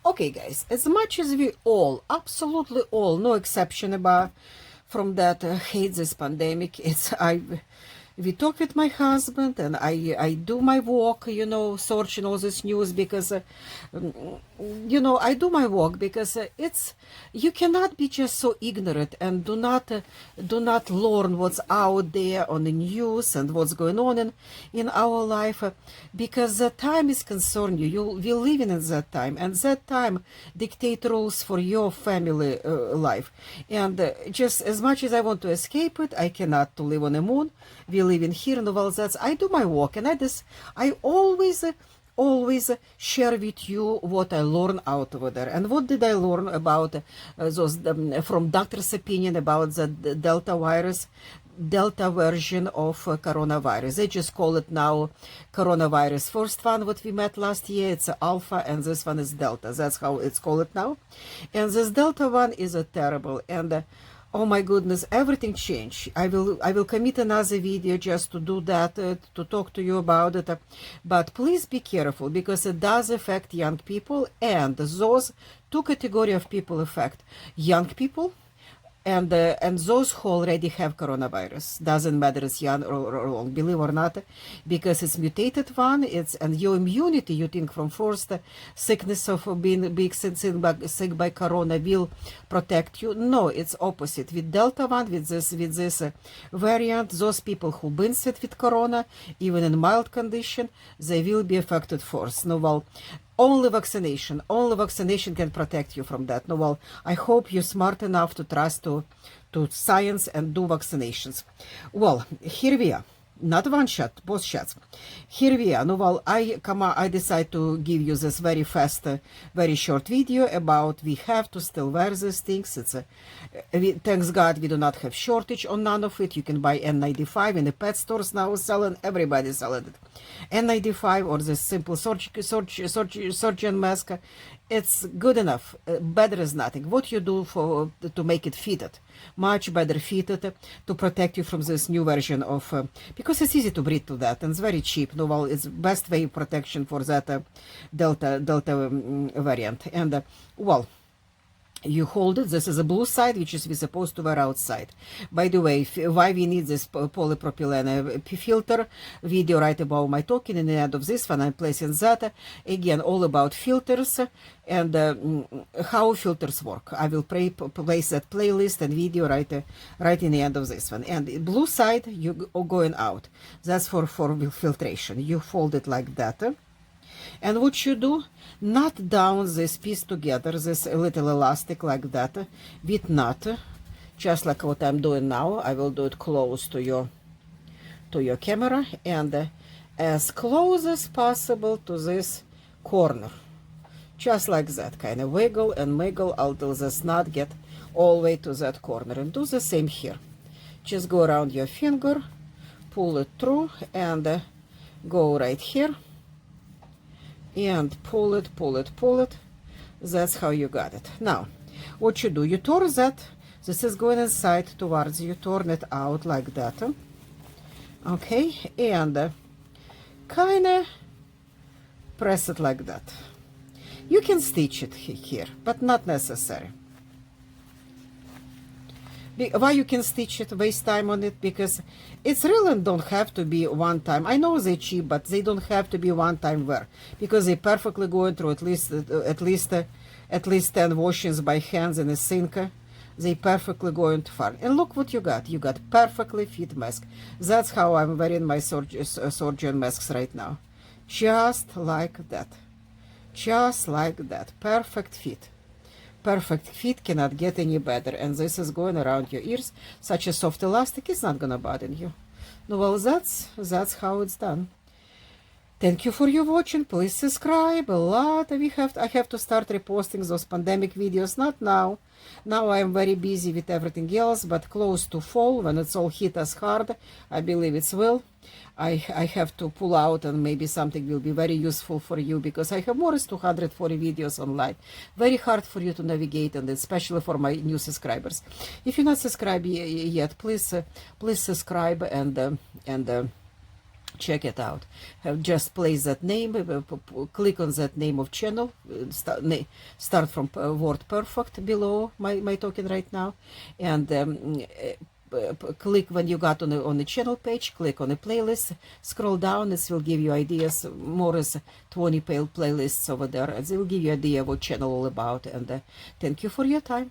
Okay, guys, as much as we all, absolutely all, no exception about from that hate this pandemic, we talk with my husband and I do my walk, searching all this news because, I do my walk because you cannot be just so ignorant and do not learn what's out there on the news and what's going on in our life, because the time is concerned we're living in that time, and that time dictate rules for your family life. And just as much as I want to escape it, I cannot to live on the moon. We live in here in the world. I do my work, and I always share with you what I learn out over there. And what did I learn about those from doctor's opinion about the Delta version of coronavirus. They just call it now coronavirus. First one what we met last year, it's Alpha, and this one is Delta. That's how it's called now. And this Delta one is terrible. And oh my goodness, everything changed. I will commit another video just to do that, to talk to you about it. But please be careful, because it does affect young people, and those two categories of people affect young people and those who already have coronavirus. Doesn't matter it's young or old, believe or not, because it's mutated one. And your immunity, you think from first sickness of being sick by corona will protect you. No, it's opposite. With Delta one, with this variant, those people who been sick with corona, even in mild condition, they will be affected first. No, well, only vaccination can protect you from that. No, well, I hope you're smart enough to trust to science and do vaccinations. Well, here we are. Not one shot, both shots. Here we are. No, well, I decide to give you this very fast, very short video about we have to still wear these things. Thanks God we do not have shortage on none of it. You can buy N95 in the pet stores now selling. Everybody's selling it. N95 or the simple surgeon mask. It's good enough. Better is nothing. What you do to make it fitted, much better fitted to protect you from this new version of because it's easy to breathe to that and it's very cheap. No, well, it's best way of protection for that Delta variant. And well, you hold it. This is a blue side, which is we're supposed to wear outside. By the way, why we need this polypropylene filter video right above my talking. In the end of this one, I'm placing that again, all about filters and how filters work. I will place that playlist and video right in the end of this one. And the blue side, you are going out. That's for filtration. You fold it like that. And what you do, knot down this piece together, this little elastic like that, with knot, just like what I'm doing now. I will do it close to your camera, and as close as possible to this corner, just like that. Kind of wiggle and wiggle until this knot get all the way to that corner, and do the same here. Just go around your finger, pull it through, and go right here. And pull it. That's how you got it. Now, what you do, you turn that. This is going inside towards you. Turn it out like that. Okay, and kind of press it like that. You can stitch it here, but not necessary. Why you can stitch it, waste time on it, because it's really don't have to be one time. I know they're cheap, but they don't have to be one time wear, because they perfectly going through at least 10 washings by hands in a sink. They perfectly going to far. And look what you got. You got perfectly fit mask. That's how I'm wearing my surgeon masks right now. Just like that. Just like that. Perfect fit. Perfect fit, cannot get any better. And this is going around your ears. Such a soft elastic is not gonna bother you. No, well, that's how it's done. Thank you for your watching. Please subscribe. A lot. I have to start reposting those pandemic videos. Not now. Now I am very busy with everything else, but close to fall, when it's all hit us hard, I believe it will. I have to pull out, and maybe something will be very useful for you, because I have more than 240 videos online. Very hard for you to navigate, and especially for my new subscribers. If you're not subscribed yet, please subscribe and check it out. Just place that name, click on that name of channel, start from word perfect below my token right now, and click when you got on the channel page, click on the playlist, scroll down, it will give you ideas. More as 20 playlists over there, and it will give you idea what channel all about. And thank you for your time.